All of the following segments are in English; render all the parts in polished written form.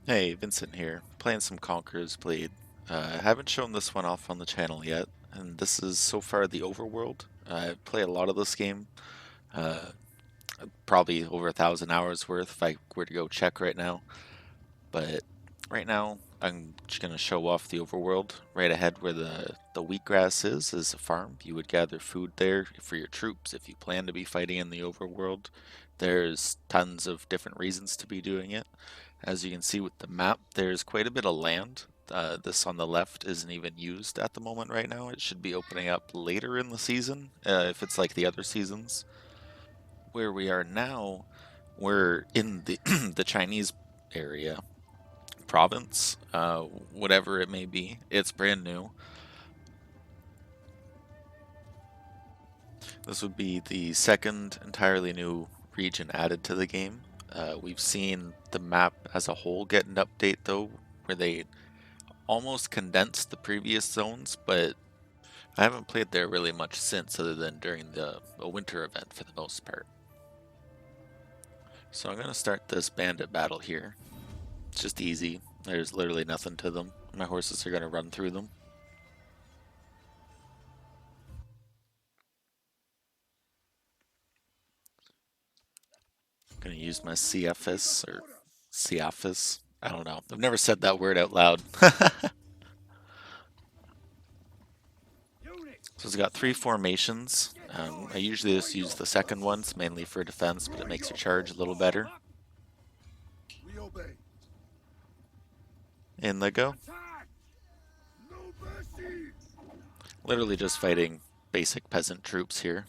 Hey, Vincent here, playing some Conqueror's Blade. I haven't shown this one off on the channel yet, and this is so far the Overworld. I play a lot of this game, uh, probably over 1,000 hours worth if I were to go check right now. But right now, I'm just going to show off the Overworld. Right ahead where the wheatgrass is a farm. You would gather food there for your troops if you plan to be fighting in the Overworld. There's tons of different reasons to be doing it. As you can see with the map, there's quite a bit of land. This on the left isn't even used at the moment right now. It should be opening up later in the season, if it's like the other seasons. Where we are now, we're in the the Chinese area, province, whatever it may be. It's brand new. This would be the second entirely new region added to the game. We've seen the map as a whole get an update though, where they almost condensed the previous zones, but I haven't played there really much since, other than during the winter event for the most part. So I'm going to start this bandit battle here. It's just easy. There's literally nothing to them. My horses are going to run through them. I'm going to use my CFS or CFS. I don't know. I've never said that word out loud. So it's got three formations. I usually just use the second one, it's mainly for defense, but it makes your charge a little better. In they go. Literally just fighting basic peasant troops here.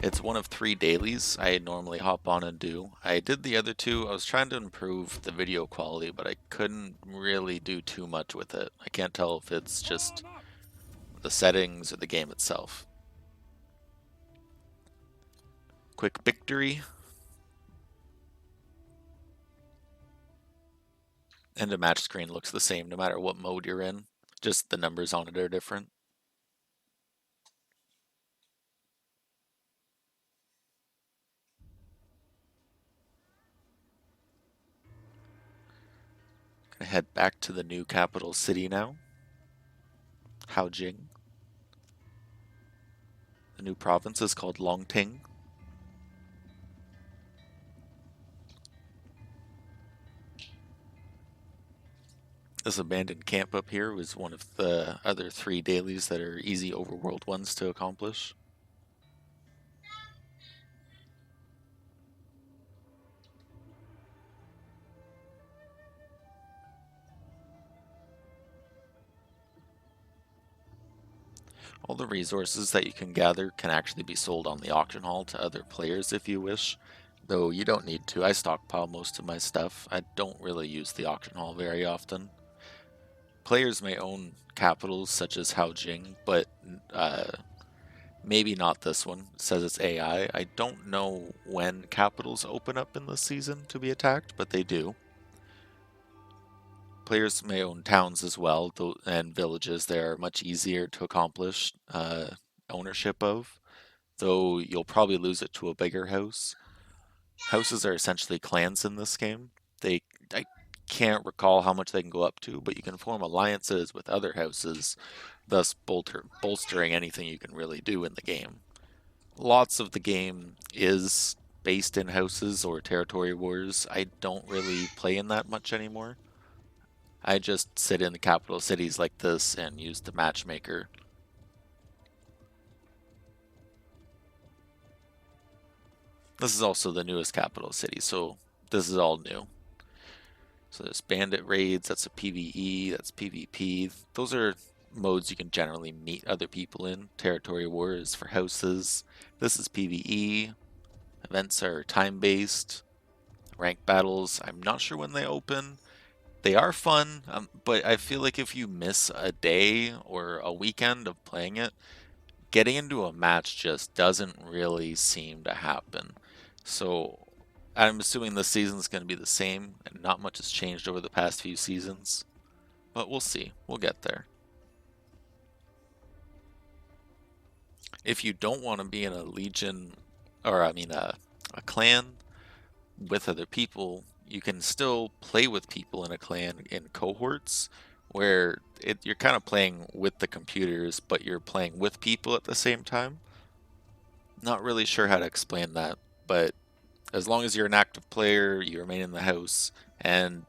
It's one of 3 dailies I normally hop on and do. I did the other 2. I was trying to improve the video quality, but I couldn't really do too much with it. I can't tell if it's just the settings or the game itself. Quick victory. And the match screen looks the same no matter what mode you're in. Just the numbers on it are different. Gonna head back to the new capital city now. Haojing. The new province is called Longting. This abandoned camp up here was one of the other 3 dailies that are easy overworld ones to accomplish. All the resources that you can gather can actually be sold on the auction hall to other players if you wish, though you don't need to. I stockpile most of my stuff. I don't really use the auction hall very often. Players may own capitals such as Haojing, but maybe not this one. It says it's AI. I don't know when capitals open up in this season to be attacked, but they do. Players may own towns as well, and villages. They are much easier to accomplish ownership of, though you'll probably lose it to a bigger house. Houses are essentially clans in this game. I can't recall how much they can go up to, but you can form alliances with other houses, thus bolstering anything you can really do in the game. Lots of the game is based in houses or territory wars. I don't really play in that much anymore. I just sit in the capital cities like this and use the matchmaker. This is also the newest capital city, so this is all new. So there's bandit raids, that's a PvE, that's PvP. Those are modes you can generally meet other people in. Territory wars for houses. This is PvE. Events are time-based. Rank battles, I'm not sure when they open. They are fun, but I feel like if you miss a day or a weekend of playing it, getting into a match just doesn't really seem to happen. So I'm assuming this season's going to be the same, and not much has changed over the past few seasons. But we'll see. We'll get there. If you don't want to be in a legion, or I mean a A clan with other people, you can still play with people in a clan in cohorts where you're kind of playing with the computers, but you're playing with people at the same time. Not really sure how to explain that, but as long as you're an active player, you remain in the house, and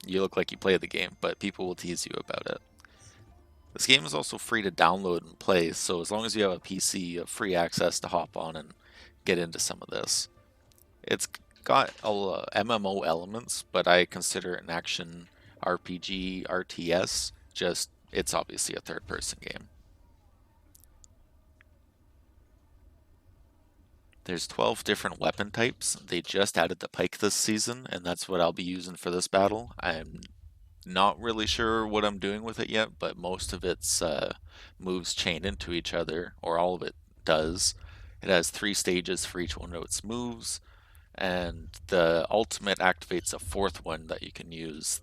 you look like you play the game, but people will tease you about it. This game is also free to download and play, so as long as you have a PC, you have free access to hop on and get into some of this. It's got MMO elements, but I consider it an action RPG, RTS, just it's obviously a third-person game. There's 12 different weapon types. They just added the Pike this season, and that's what I'll be using for this battle. I'm not really sure what I'm doing with it yet, but most of its moves chain into each other, or all of it does. It has 3 stages for each one of its moves, and the ultimate activates a 4th one that you can use.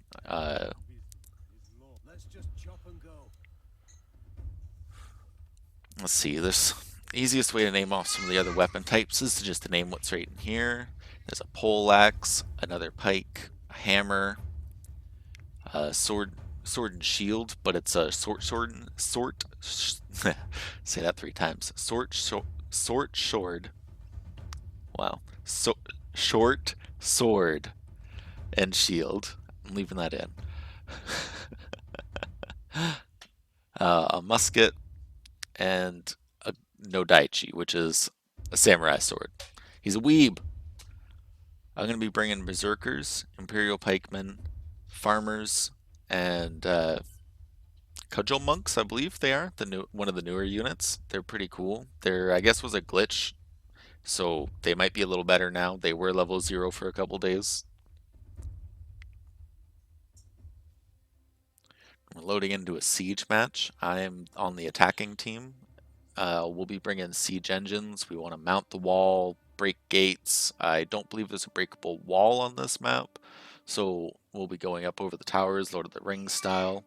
Let's see, this easiest way to name off some of the other weapon types is to just name what's right in here. There's a poleaxe, another pike, a hammer, sword and shield, but it's a say that 3 times. Sword. Wow. Short sword and shield. I'm leaving that in. A musket and a no daichi, which is a samurai sword. He's a weeb. I'm going to be bringing berserkers, imperial pikemen, farmers, and cudgel monks. I believe they are one of the newer units. They're pretty cool. I guess, was a glitch, so they might be a little better now. They were level 0 for a couple days. We're loading into a siege match. I'm on the attacking team. We'll be bringing siege engines. We want to mount the wall, break gates. I don't believe there's a breakable wall on this map, so we'll be going up over the towers, Lord of the Rings style.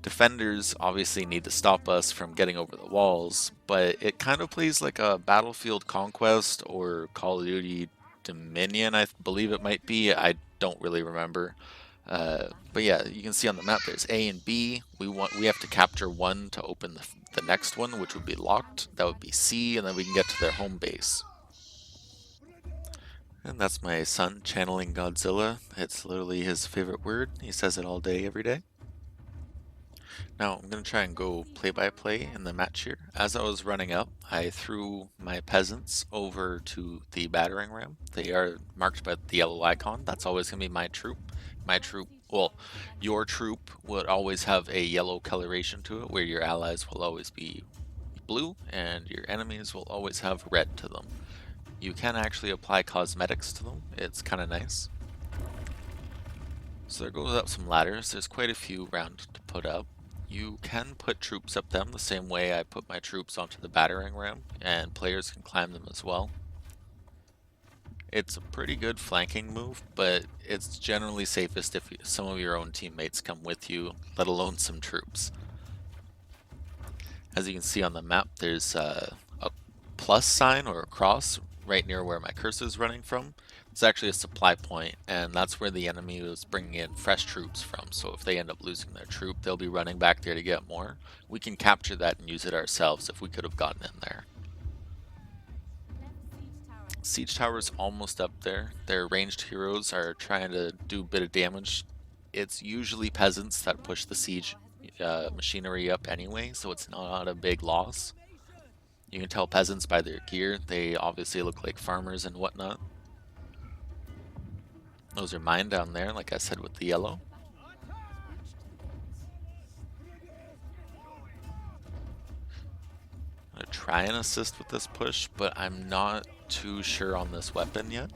Defenders obviously need to stop us from getting over the walls, but it kind of plays like a Battlefield Conquest or Call of Duty Dominion, I believe it might be. I don't really remember. But yeah, you can see on the map there's A and B. We have to capture one to open the next one, which would be locked. That would be C, and then we can get to their home base. And that's my son channeling Godzilla. It's literally his favorite word. He says it all day, every day. Now I'm going to try and go play by play in the match here. As I was running up, I threw my peasants over to the battering ram. They are marked by the yellow icon. That's always going to be my troop. Well, your troop would always have a yellow coloration to it, where your allies will always be blue and your enemies will always have red to them. You can actually apply cosmetics to them. It's kind of nice. So there goes up some ladders. There's quite a few around to put up. You can put troops up them the same way I put my troops onto the battering ram, and players can climb them as well. It's a pretty good flanking move, but it's generally safest if some of your own teammates come with you, let alone some troops. As you can see on the map, there's a plus sign or a cross right near where my cursor is running from. It's actually a supply point, and that's where the enemy is bringing in fresh troops from. So if they end up losing their troop, they'll be running back there to get more. We can capture that and use it ourselves if we could have gotten in there. Siege tower is almost up there. Their ranged heroes are trying to do a bit of damage. It's usually peasants that push the siege machinery up anyway, so it's not a big loss. You can tell peasants by their gear. They obviously look like farmers and whatnot. Those are mine down there, like I said, with the yellow. I'm going to try and assist with this push, but I'm not too sure on this weapon yet.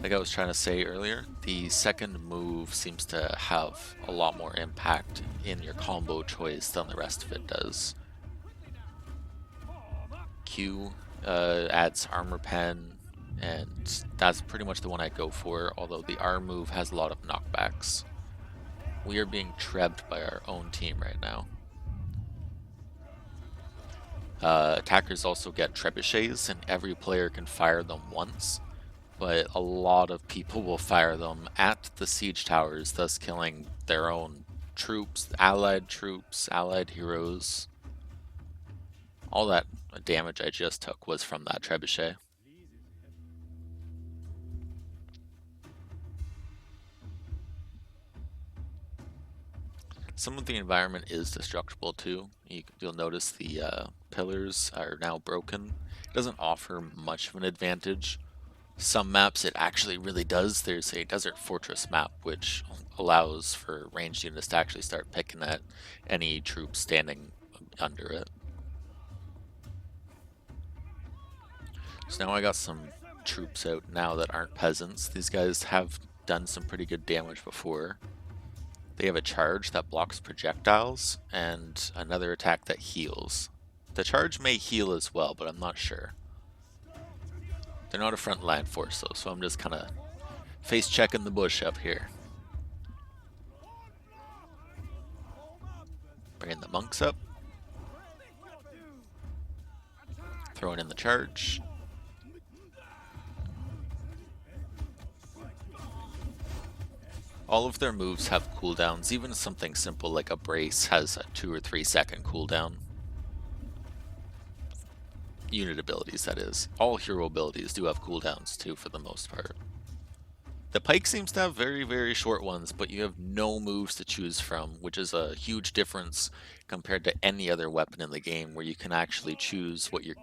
Like I was trying to say earlier, the second move seems to have a lot more impact in your combo choice than the rest of it does. Q adds armor pen, and that's pretty much the one I go for, although the R move has a lot of knockbacks. We are being trebbed by our own team right now. Attackers also get trebuchets, and every player can fire them once, but a lot of people will fire them at the siege towers, thus killing their own troops, allied heroes. All that damage I just took was from that trebuchet. Some of the environment is destructible too. You'll notice the pillars are now broken. It doesn't offer much of an advantage. Some maps it actually really does. There's a desert fortress map which allows for ranged units to actually start picking at any troops standing under it. So now I got some troops out now that aren't peasants. These guys have done some pretty good damage before. They have a charge that blocks projectiles and another attack that heals. The charge may heal as well, but I'm not sure. They're not a frontline force though, so I'm just kind of face checking the bush up here. Bringing the monks up. Throwing in the charge. All of their moves have cooldowns, even something simple like a brace has a 2 or 3 second cooldown. Unit abilities, that is. All hero abilities do have cooldowns too, for the most part. The Pike seems to have very, very short ones, but you have no moves to choose from, which is a huge difference compared to any other weapon in the game, where you can actually choose what your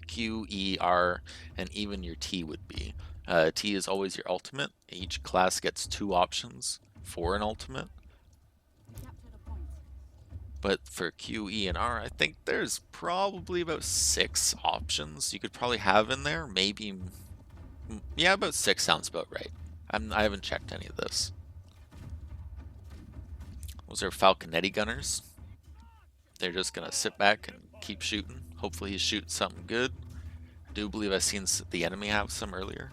Q, E, R, and even your T would be. T is always your ultimate. Each class gets 2 options for an ultimate. But for Q, E, and R, I think there's probably about 6 options you could probably have in there. Maybe, yeah, about 6 sounds about right. I haven't checked any of this. Those are Falconetti gunners. They're just gonna sit back and keep shooting. Hopefully he shoots something good. I do believe I've seen the enemy have some earlier.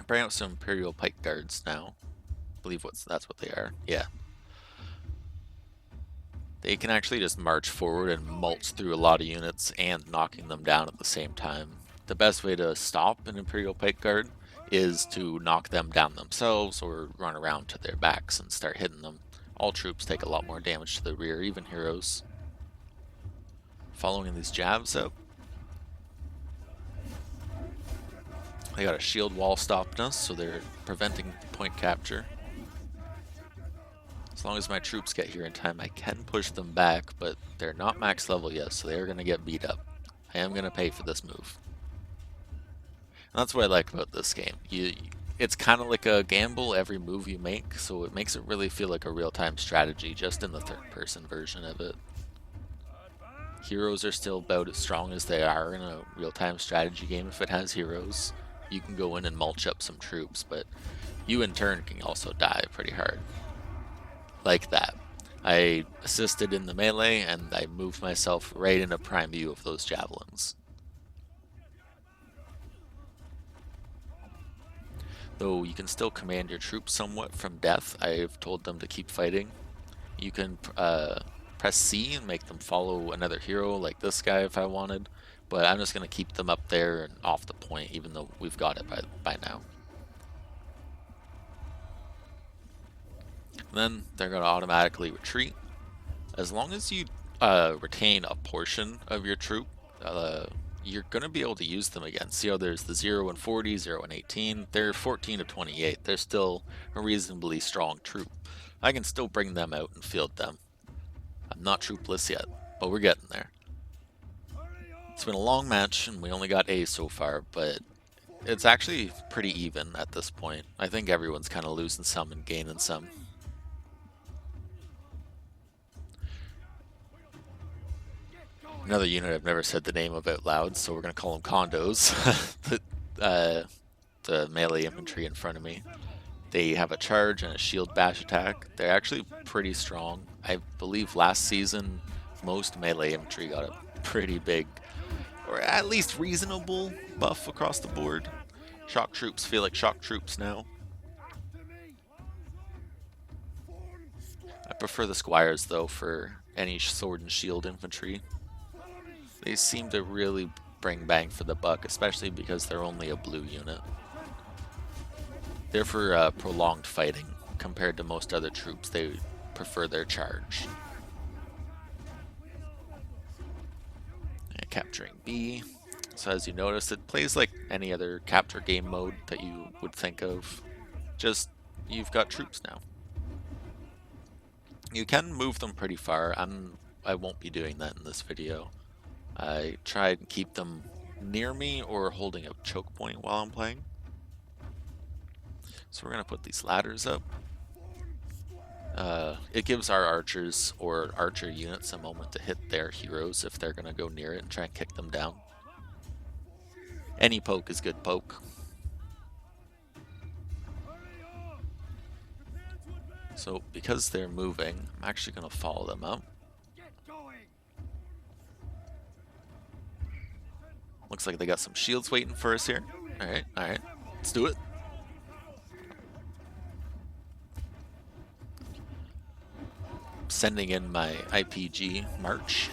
Bring out some Imperial Pike guards now. I believe that's what they are. Yeah. They can actually just march forward and mulch through a lot of units and knocking them down at the same time. The best way to stop an Imperial Pike guard is to knock them down themselves or run around to their backs and start hitting them. All troops take a lot more damage to the rear, even heroes. Following these jabs up. They got a shield wall stopping us, so they're preventing point capture. As long as my troops get here in time, I can push them back, but they're not max level yet, so they're going to get beat up. I am going to pay for this move. And that's what I like about this game. It's kind of like a gamble every move you make, so it makes it really feel like a real-time strategy, just in the third-person version of it. Heroes are still about as strong as they are in a real-time strategy game if it has heroes. You can go in and mulch up some troops, but you in turn can also die pretty hard. Like that. I assisted in the melee and I moved myself right into prime view of those javelins. Though you can still command your troops somewhat from death, I've told them to keep fighting. You can press C and make them follow another hero like this guy if I wanted, but I'm just going to keep them up there and off the point even though we've got it by now. And then they're going to automatically retreat. As long as you retain a portion of your troop, you're going to be able to use them again. See how there's the 0 and 40, 0 and 18. They're 14 to 28. They're still a reasonably strong troop. I can still bring them out and field them. I'm not troopless yet, but we're getting there. It's been a long match, and we only got A so far, but it's actually pretty even at this point. I think everyone's kind of losing some and gaining some. Another unit I've never said the name of out loud, so we're going to call them condos. The melee infantry in front of me. They have a charge and a shield bash attack. They're actually pretty strong. I believe last season, most melee infantry got a pretty big, or at least reasonable buff across the board. Shock troops feel like shock troops now. I prefer the squires though for any sword and shield infantry. They seem to really bring bang for the buck, especially because they're only a blue unit. They're for prolonged fighting. Compared to most other troops, they prefer their charge. And capturing B. So as you notice, it plays like any other capture game mode that you would think of. Just, you've got troops now. You can move them pretty far. I won't be doing that in this video. I try and keep them near me or holding a choke point while I'm playing. So we're going to put these ladders up. It gives our archers or archer units a moment to hit their heroes if they're going to go near it and try and kick them down. Any poke is good poke. So because they're moving, I'm actually going to follow them up. Looks like they got some shields waiting for us here. Alright, let's do it. Sending in my IPG march.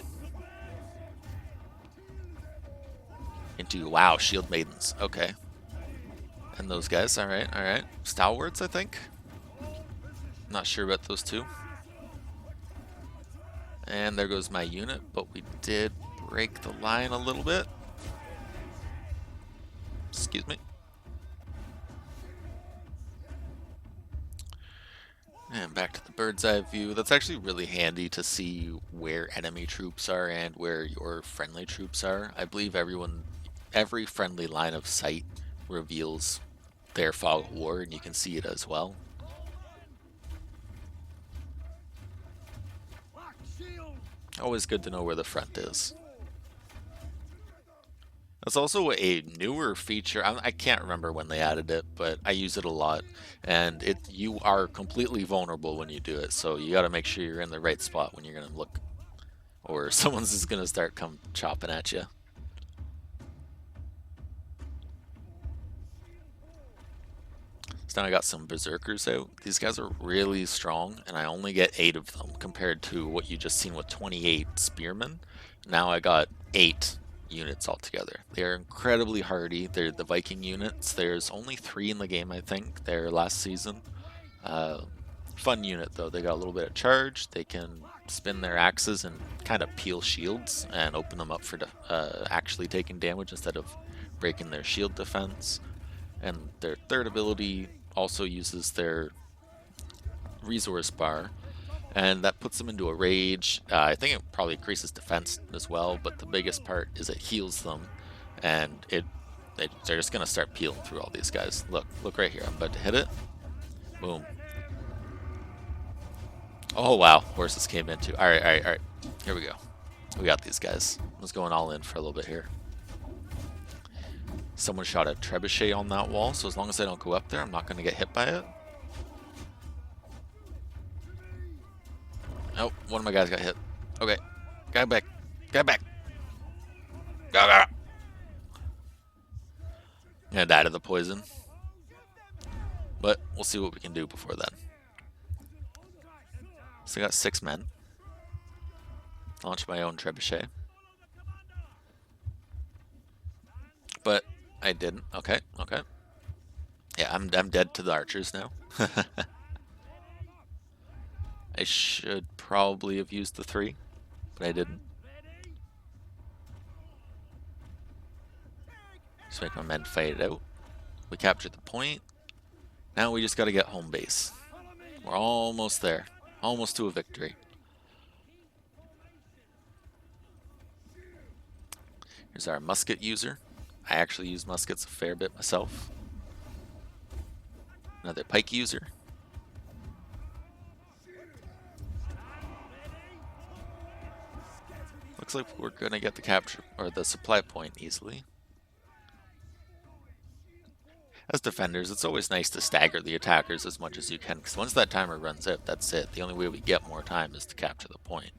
Into, wow, shield maidens. Okay. And those guys, alright. Stalwarts, I think. Not sure about those two. And there goes my unit, but we did break the line a little bit. Excuse me. And back to the bird's eye view. That's actually really handy to see where enemy troops are and where your friendly troops are. I believe every friendly line of sight reveals their fog of war, and you can see it as well. Always good to know where the front is. That's also a newer feature. I can't remember when they added it, but I use it a lot. And you are completely vulnerable when you do it, so you got to make sure you're in the right spot when you're going to look, or someone's just going to start come chopping at you. So now I got some berserkers out. These guys are really strong, and I only get 8 of them compared to what you just seen with 28 spearmen. Now I got 8 units altogether. They are incredibly hardy. They're the Viking units. There's only 3 in the game, I think. They're last season. Fun unit though. They got a little bit of charge. They can spin their axes and kind of peel shields and open them up for actually taking damage instead of breaking their shield defense. And their third ability also uses their resource bar, and that puts them into a rage. I think it probably increases defense as well, but the biggest part is it heals them, and they're just gonna start peeling through all these guys. Look right here. I'm about to hit it. Boom. Oh wow, horses came in too. All right. Here we go. We got these guys. I was going all in for a little bit here. Someone shot a trebuchet on that wall, so as long as I don't go up there, I'm not going to get hit by it. Oh, one of my guys got hit. Okay. Guy back. Guy back. Go. I'm going to die to the poison. But we'll see what we can do before then. So I got 6 men. Launch my own trebuchet. But I didn't. Okay. Yeah, I'm dead to the archers now. I should probably have used the 3, but I didn't. Just make my men fight it out. We captured the point. Now we just got to get home base. We're almost there. Almost to a victory. Here's our musket user. I actually use muskets a fair bit myself. Another pike user. Looks like we're going to get the capture or the supply point easily. As defenders, it's always nice to stagger the attackers as much as you can, because once that timer runs out, that's it. The only way we get more time is to capture the point.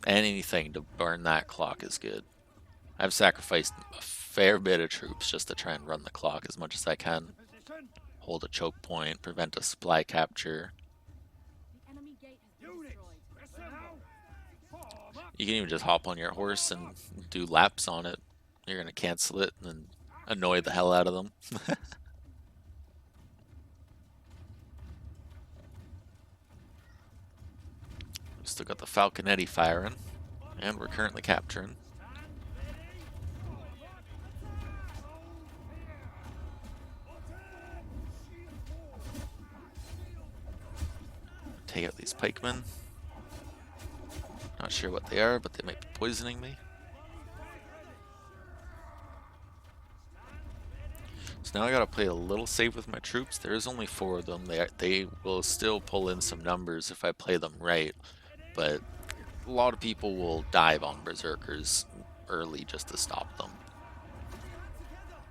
Anything to burn that clock is good. I've sacrificed a fair bit of troops just to try and run the clock as much as I can. Hold a choke point, prevent a supply capture. You can even just hop on your horse and do laps on it. You're gonna cancel it and then annoy the hell out of them. Still got the Falconetti firing, and we're currently capturing. Take out these pikemen. Not sure what they are, but they might be poisoning me. So now I gotta play a little safe with my troops. There is only 4 of them. They will still pull in some numbers if I play them right, but a lot of people will dive on berserkers early just to stop them.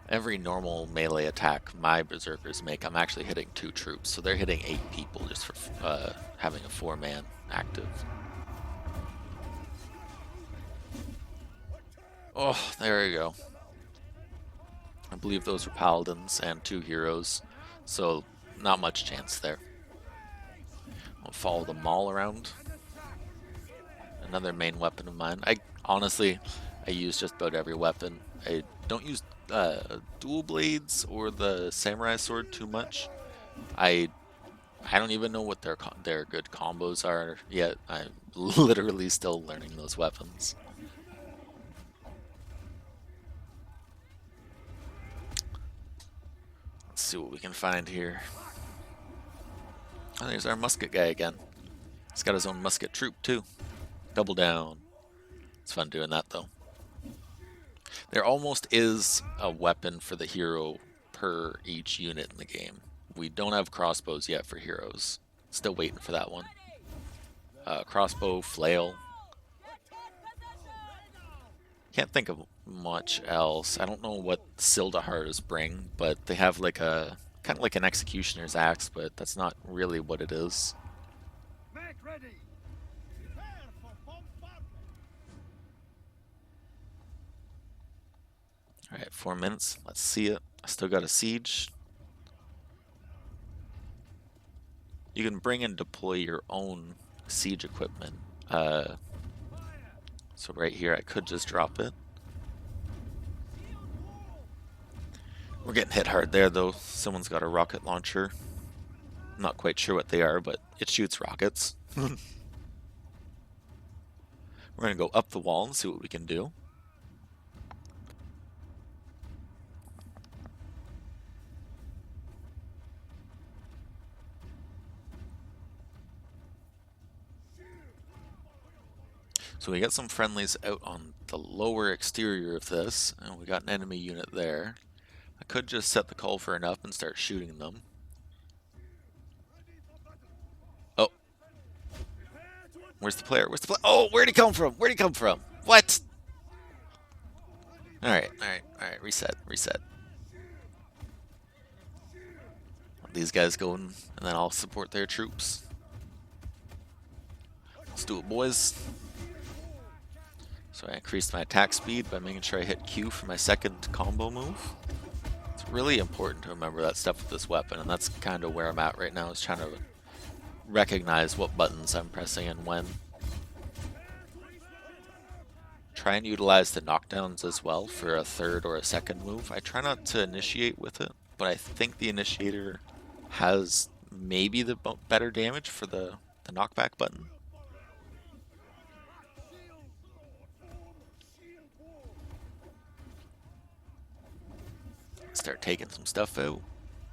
Every normal melee attack my berserkers make, I'm actually hitting 2 troops, so they're hitting 8 people just for having a 4-man active. Oh, there you go. I believe those are paladins and 2 heroes, so not much chance there. I'll follow them all around. Another main weapon of mine. Honestly, I use just about every weapon. I don't use dual blades or the samurai sword too much. I don't even know what their good combos are yet. I'm literally still learning those weapons. Let's see what we can find here. Oh, there's our musket guy again. He's got his own musket troop too. Double down. It's fun doing that though. There almost is a weapon for the hero per each unit in the game. We don't have crossbows yet for heroes. Still waiting for that one. Crossbow, flail. Can't think of much else. I don't know what Sildahars bring, but they have like a kind of like an executioner's axe, but that's not really what it is. Alright, 4 minutes. Let's see it. I still got a siege. You can bring and deploy your own siege equipment. So right here, I could just drop it. We're getting hit hard there, though. Someone's got a rocket launcher. I'm not quite sure what they are, but it shoots rockets. We're going to go up the wall and see what we can do. So we got some friendlies out on the lower exterior of this, and we got an enemy unit there. I could just set the culverin up and start shooting them. Oh. Where's the player? Where's the player? Oh, where'd he come from? Where'd he come from? What? Alright. Reset. Let these guys go in, and then I'll support their troops. Let's do it, boys. So I increased my attack speed by making sure I hit Q for my second combo move. It's really important to remember that stuff with this weapon, and that's kind of where I'm at right now, is trying to recognize what buttons I'm pressing and when. Try and utilize the knockdowns as well for a third or a second move. I try not to initiate with it, but I think the initiator has maybe the better damage for the knockback button. Start taking some stuff out.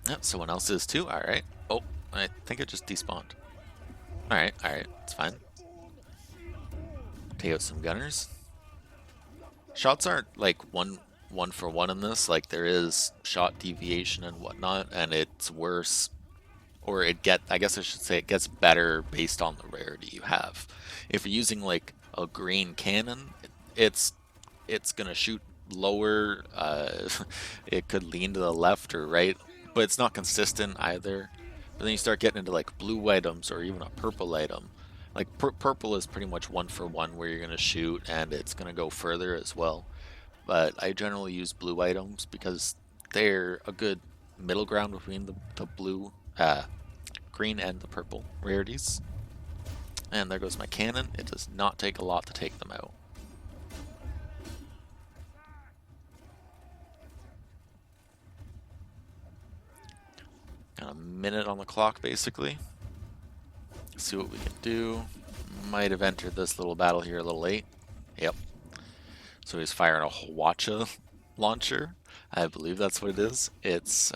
Yep, someone else is too. Alright. Oh, I think it just despawned. Alright, it's fine. Take out some gunners. Shots aren't like one for one in this. Like, there is shot deviation and whatnot, and it's worse, or I guess I should say it gets better based on the rarity you have. If you're using like a green cannon, it's gonna shoot lower. It could lean to the left or right, but it's not consistent either. But then you start getting into like blue items or even a purple item. Like purple is pretty much 1 for 1 where you're gonna shoot and it's gonna go further as well. But I generally use blue items because they're a good middle ground between the blue, green and the purple rarities. And there goes my cannon. It does not take a lot to take them out. Got a minute on the clock, basically. See what we can do. Might have entered this little battle here a little late. Yep. So he's firing a Hwacha launcher. I believe that's what it is. It's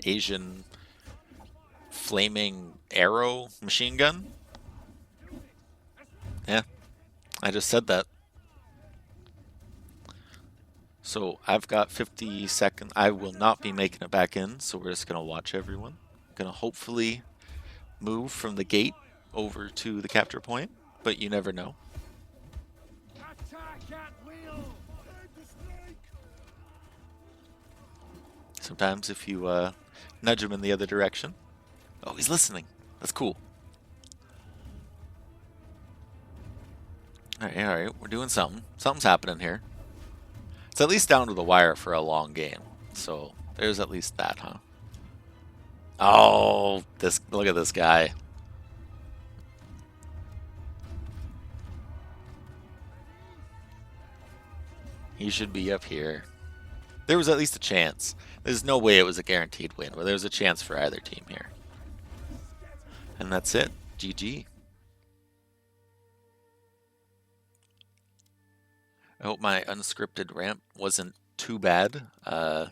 Asian flaming arrow machine gun. Yeah, I just said that. So I've got 50 seconds. I will not be making it back in, so we're just going to watch everyone. Going to hopefully move from the gate over to the capture point, but you never know. Sometimes if you nudge him in the other direction. Oh, he's listening. That's cool. All right, we're doing something. Something's happening here. It's at least down to the wire for a long game. So there's at least that, huh? Oh, look at this guy. He should be up here. There was at least a chance. There's no way it was a guaranteed win, but there was a chance for either team here. And that's it. GG. I hope my unscripted rant wasn't too bad. I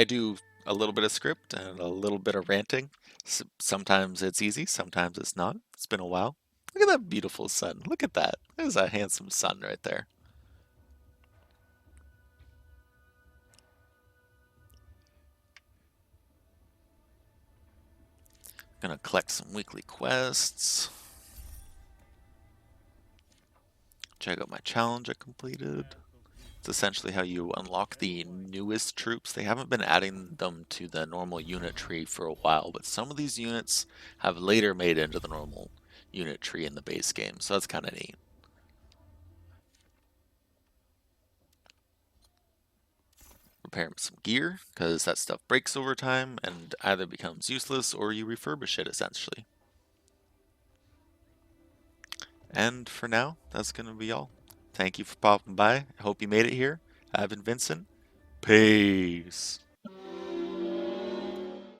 do a little bit of script and a little bit of ranting. Sometimes it's easy, sometimes it's not. It's been a while. Look at that beautiful sun. Look at that. There's a handsome sun right there. Gonna collect some weekly quests. Check out my challenge I completed. It's essentially how you unlock the newest troops. They haven't been adding them to the normal unit tree for a while, but some of these units have later made into the normal unit tree in the base game, so that's kind of neat. Repair some gear, because that stuff breaks over time and either becomes useless or you refurbish it essentially. And for now, that's going to be all. Thank you for popping by. I hope you made it here. I've been Vincent. Peace.